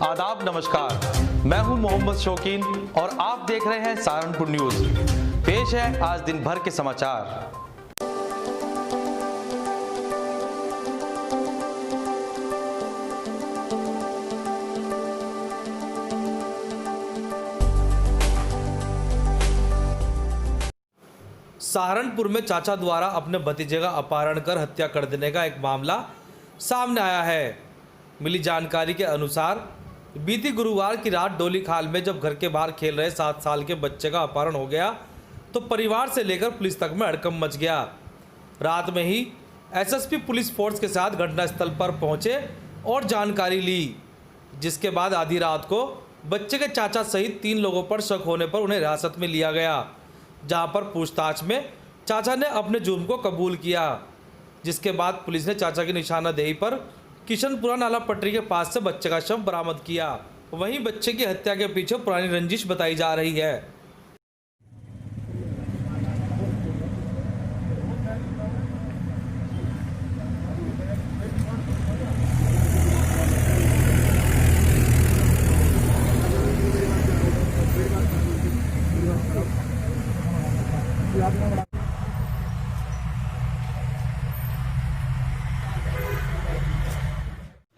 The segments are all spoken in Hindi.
आदाब, नमस्कार। मैं हूं मोहम्मद शौकीन और आप देख रहे हैं सहारनपुर न्यूज। पेश है आज दिन भर के समाचार। सहारनपुर में चाचा द्वारा अपने भतीजे का अपहरण कर हत्या कर देने का एक मामला सामने आया है। मिली जानकारी के अनुसार बीती गुरुवार की रात डोली खाल में जब घर के बाहर खेल रहे 7 साल के बच्चे का अपहरण हो गया तो परिवार से लेकर पुलिस तक में हड़कंप मच गया। रात में ही एसएसपी पुलिस फोर्स के साथ घटनास्थल पर पहुंचे और जानकारी ली, जिसके बाद आधी रात को बच्चे के चाचा सहित 3 लोगों पर शक होने पर उन्हें हिरासत में लिया गया, जहां पर पूछताछ में चाचा ने अपने जुर्म को कबूल किया। जिसके बाद पुलिस ने चाचा की निशानादेही पर किशनपुरा नाला पटरी के पास से बच्चे का शव बरामद किया। वहीं बच्चे की हत्या के पीछे पुरानी रंजिश बताई जा रही है।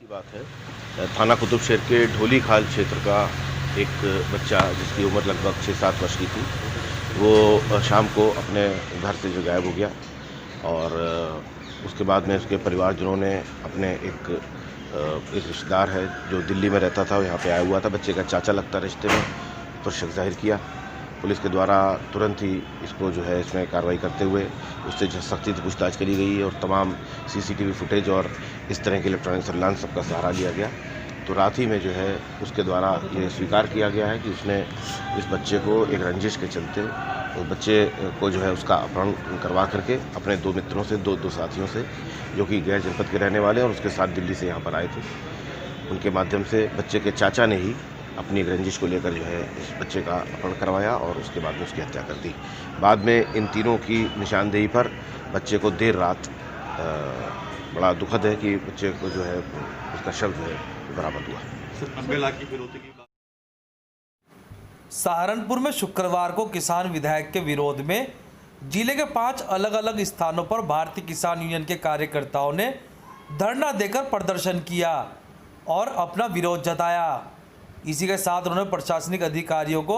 बात है थाना कुतुबशहर के ढोली खाल क्षेत्र का एक बच्चा जिसकी उम्र लगभग 6-7 वर्ष की थी, वो शाम को अपने घर से जो गायब हो गया और उसके बाद में उसके परिवारजनों ने अपने एक रिश्तेदार है जो दिल्ली में रहता था, यहाँ पे आया हुआ था, बच्चे का चाचा लगता रिश्ते में, तो शक जाहिर किया। पुलिस के द्वारा तुरंत ही इसको जो है इसमें कार्रवाई करते हुए उससे सख्ती से पूछताछ करी गई और तमाम सीसीटीवी फुटेज और इस तरह के इलेक्ट्रॉनिक सर्विलांस सबका सहारा लिया गया। तो रात ही में जो है उसके द्वारा ये स्वीकार किया गया है कि उसने इस बच्चे को एक रंजिश के चलते उस बच्चे को जो है उसका अपहरण करवा करके अपने 2 मित्रों से, दो साथियों से, जो कि गैर जनपद के रहने वाले और उसके साथ दिल्ली से यहाँ पर आए थे, उनके माध्यम से बच्चे के चाचा ने ही अपनी रंजिश को लेकर जो है इस बच्चे का अपहरण करवाया और उसके बाद में उसकी हत्या कर दी। बाद में इन तीनों की निशानदेही पर बच्चे को देर रात बड़ा दुखद है कि बच्चे को जो है उसका शव जो है बरामद हुआ। सहारनपुर में शुक्रवार को किसान विधायक के विरोध में जिले के 5 अलग अलग स्थानों पर भारतीय किसान यूनियन के कार्यकर्ताओं ने धरना देकर प्रदर्शन किया और अपना विरोध जताया। इसी के साथ उन्होंने प्रशासनिक अधिकारियों को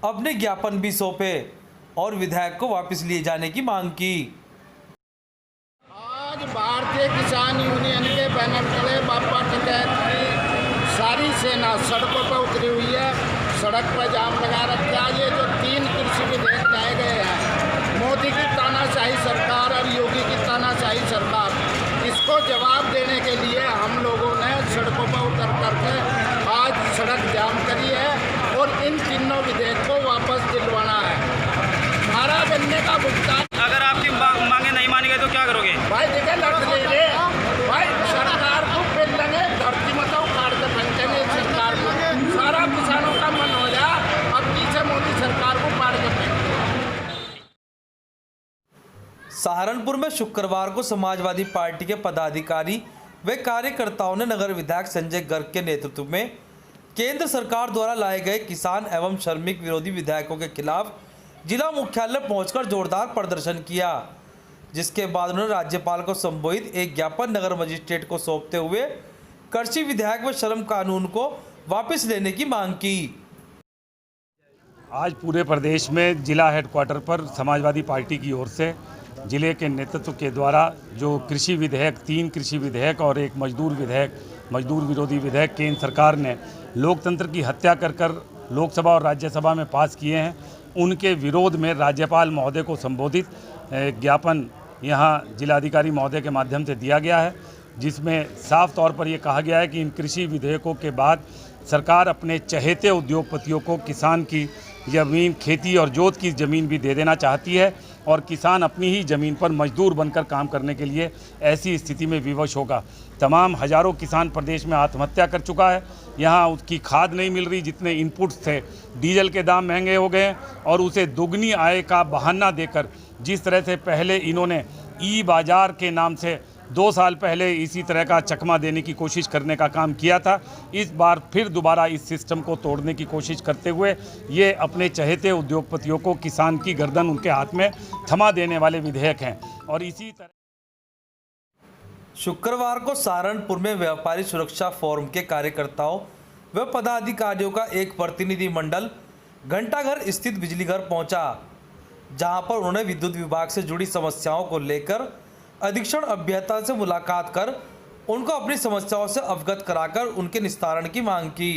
अपने ज्ञापन भी सौंपे और विधायक को वापस लिए जाने की मांग की। आज भारतीय किसान यूनियन के बैनर तले बापा टिकैत की सारी सेना सड़कों पर उतरी हुई है। सड़क पर जाम लगा रखा है। ये जो 3 कृषि विधेयक लाए गए हैं, मोदी की तानाशाही सरकार और योगी की तानाशाही सरकार, इसको जवाब देने के लिए हम लोगों ने सड़कों पर उतर करके आज सड़क जाम करी है और इन तीनों विधेयक को वापस दिलवाना है। धारा बनने का भुगतान, अगर आपकी मांगे नहीं मानी गई तो क्या करोगे? भाई देखिए लड़ ले रे भाई, सरकार को पेड़ लगे, धरती मतलब उखाड़ के फेंकेंगे सरकार को। सारा किसानों का मन हो जाए, अब पीछे मोदी सरकार को पार कर देंगे। सहारनपुर में शुक्रवार को समाजवादी पार्टी के पदाधिकारी व कार्यकर्ताओं ने नगर विधायक संजय गर्ग के नेतृत्व में केंद्र सरकार द्वारा लाए गए किसान एवं श्रमिक विरोधी विधेयकों के खिलाफ जिला मुख्यालय पहुंचकर जोरदार प्रदर्शन किया। जिसके बाद उन्होंने राज्यपाल को संबोधित एक ज्ञापन नगर मजिस्ट्रेट को सौंपते हुए कृषि विधेयक व श्रम कानून को वापस लेने की मांग की। आज पूरे प्रदेश में जिला हेडक्वार्टर पर समाजवादी पार्टी की ओर से जिले के नेतृत्व के द्वारा जो कृषि विधेयक, 3 कृषि विधेयक और एक मजदूर विधेयक, मजदूर विरोधी विधेयक केंद्र सरकार ने लोकतंत्र की हत्या कर लोकसभा और राज्यसभा में पास किए हैं, उनके विरोध में राज्यपाल महोदय को संबोधित ज्ञापन यहाँ जिलाधिकारी महोदय के माध्यम से दिया गया है, जिसमें साफ तौर पर ये कहा गया है कि इन कृषि विधेयकों के बाद सरकार अपने चहेते उद्योगपतियों को किसान की ज़मीन, खेती और जोत की ज़मीन भी दे देना चाहती है और किसान अपनी ही ज़मीन पर मजदूर बनकर काम करने के लिए ऐसी स्थिति में विवश होगा। तमाम हज़ारों किसान प्रदेश में आत्महत्या कर चुका है। यहाँ उसकी खाद नहीं मिल रही, जितने इनपुट्स थे, डीजल के दाम महंगे हो गए और उसे दुगनी आय का बहाना देकर जिस तरह से पहले इन्होंने ई बाज़ार के नाम से 2 साल पहले इसी तरह का चकमा देने की कोशिश करने का काम किया था। इस बार फिर दोबारा इस सिस्टम को तोड़ने की कोशिश करते हुए ये अपने चहेते उद्योगपतियों को किसान की गर्दन उनके हाथ में थमा देने वाले विधेयक हैं। और इसी तरह शुक्रवार को सहारनपुर में व्यापारी सुरक्षा फोरम के कार्यकर्ताओं व पदाधिकारियों का एक प्रतिनिधिमंडल घंटाघर स्थित बिजली घर पहुंचा, जहां पर उन्होंने विद्युत विभाग से जुड़ी समस्याओं को लेकर अधीक्षण अभियंता से मुलाकात कर उनको अपनी समस्याओं से अवगत कराकर उनके निस्तारण की मांग की।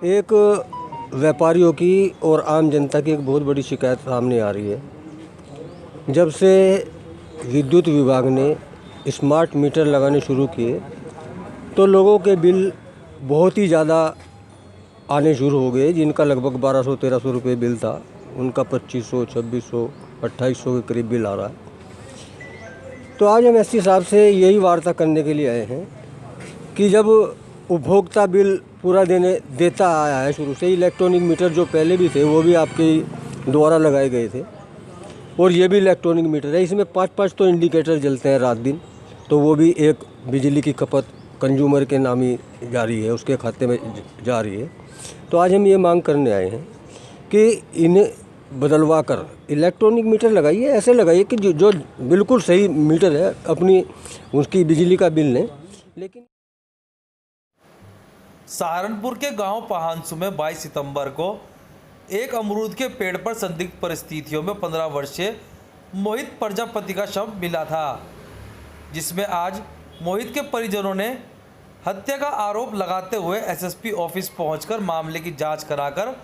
एक व्यापारियों की और आम जनता की एक बहुत बड़ी शिकायत सामने आ रही है। जब से विद्युत विभाग ने स्मार्ट मीटर लगाने शुरू किए तो लोगों के बिल बहुत ही ज़्यादा आने शुरू हो गए। जिनका लगभग 1200-1300 रुपये बिल था, उनका 2500, 2600, 2800 के करीब बिल आ रहा है। तो आज हम एससी साहब से यही वार्ता करने के लिए आए हैं कि जब उपभोक्ता बिल पूरा देता आया है शुरू से, इलेक्ट्रॉनिक मीटर जो पहले भी थे वो भी आपके द्वारा लगाए गए थे और ये भी इलेक्ट्रॉनिक मीटर है। इसमें 5-5 तो इंडिकेटर जलते हैं रात दिन, तो वो भी एक बिजली की खपत कंज्यूमर के नाम ही जा रही है, उसके खाते में जा रही है। तो आज हम ये मांग करने आए हैं कि इन्हें बदलवा कर इलेक्ट्रॉनिक मीटर लगाइए, ऐसे लगाइए कि जो बिल्कुल सही मीटर है अपनी उसकी बिजली का बिल लें। लेकिन सहारनपुर के गांव पहानसू में 22 सितंबर को एक अमरूद के पेड़ पर संदिग्ध परिस्थितियों में 15 वर्षीय मोहित प्रजापति का शव मिला था, जिसमें आज मोहित के परिजनों ने हत्या का आरोप लगाते हुए एसएसपी ऑफिस पहुंचकर मामले की जांच कराकर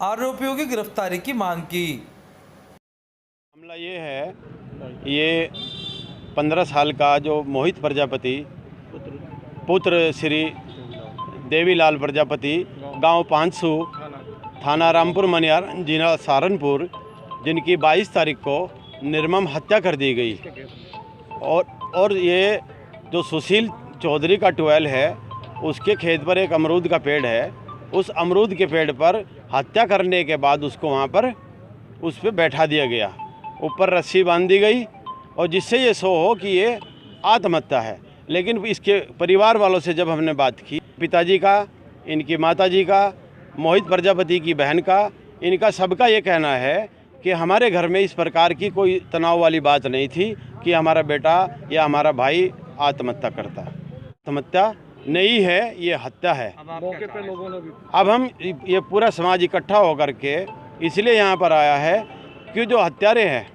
आरोपियों की गिरफ्तारी की मांग की। मामला ये है, ये 15 साल का जो मोहित प्रजापति पुत्र श्री देवीलाल प्रजापति, गांव पांचसू, थाना रामपुर मनियार, जिला सहारनपुर, जिनकी 22 तारीख को निर्मम हत्या कर दी गई। और ये जो सुशील चौधरी का ट्वेल है, उसके खेत पर एक अमरूद का पेड़ है। उस अमरूद के पेड़ पर हत्या करने के बाद उसको वहाँ पर उस पर बैठा दिया गया, ऊपर रस्सी बांध दी गई, और जिससे ये शो हो कि ये आत्महत्या है। लेकिन इसके परिवार वालों से जब हमने बात की, पिताजी का, इनकी माताजी का, मोहित प्रजापति की बहन का, इनका सबका ये कहना है कि हमारे घर में इस प्रकार की कोई तनाव वाली बात नहीं थी कि हमारा बेटा या हमारा भाई आत्महत्या करता। आत्महत्या नहीं है, ये हत्या है। अब हम ये पूरा समाज इकट्ठा होकर के इसलिए यहाँ पर आया है कि जो हत्यारे हैं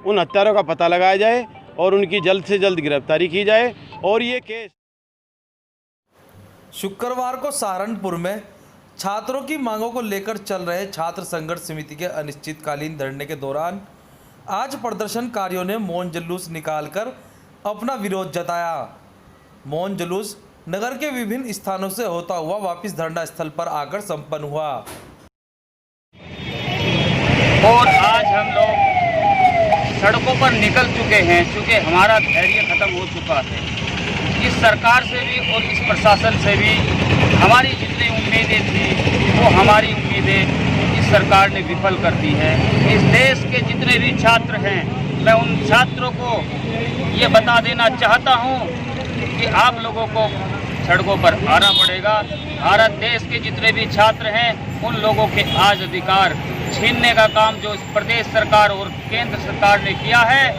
उन हत्यारों का पता लगाया जाए और उनकी जल्द से जल्द गिरफ्तारी की जाए। और ये केस शुक्रवार को सहारनपुर में छात्रों की मांगों को लेकर चल रहे छात्र संघर्ष समिति के अनिश्चितकालीन धरने के दौरान आज प्रदर्शनकारियों ने मौन जुलूस निकालकर अपना विरोध जताया। मौन जुलूस नगर के विभिन्न स्थानों से होता हुआ वापस धरना स्थल पर आकर संपन्न हुआ। और आज हम लोग सड़कों पर निकल चुके हैं, क्योंकि हमारा धैर्य खत्म हो चुका है। इस सरकार से भी और इस प्रशासन से भी हमारी जितनी उम्मीदें थी वो हमारी उम्मीदें इस सरकार ने विफल कर दी है। इस देश के जितने भी छात्र हैं, मैं उन छात्रों को ये बता देना चाहता हूँ कि आप लोगों को सड़कों पर आना पड़ेगा। भारत देश के जितने भी छात्र हैं उन लोगों के आज अधिकार छीनने का काम जो इस प्रदेश सरकार और केंद्र सरकार ने किया है,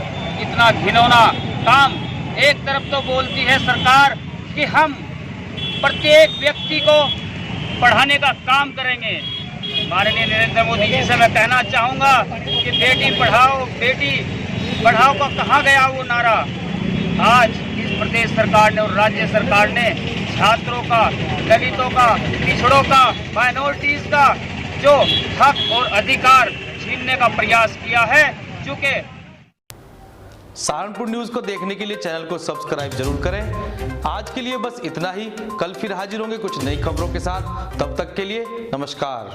इतना घिनौना काम। एक तरफ तो बोलती है सरकार कि हम प्रत्येक व्यक्ति को पढ़ाने का काम करेंगे। माननीय नरेंद्र मोदी जी से मैं कहना चाहूँगा कि बेटी पढ़ाओ का कहाँ गया वो नारा। आज इस प्रदेश सरकार ने और राज्य सरकार ने छात्रों का, दलितों का, पिछड़ों का, माइनॉरिटीज़ का जो हक और अधिकार छीनने का प्रयास किया है। चूँकि सहारनपुर न्यूज़ को देखने के लिए चैनल को सब्सक्राइब जरूर करें। आज के लिए बस इतना ही। कल फिर हाजिर होंगे कुछ नई खबरों के साथ। तब तक के लिए नमस्कार।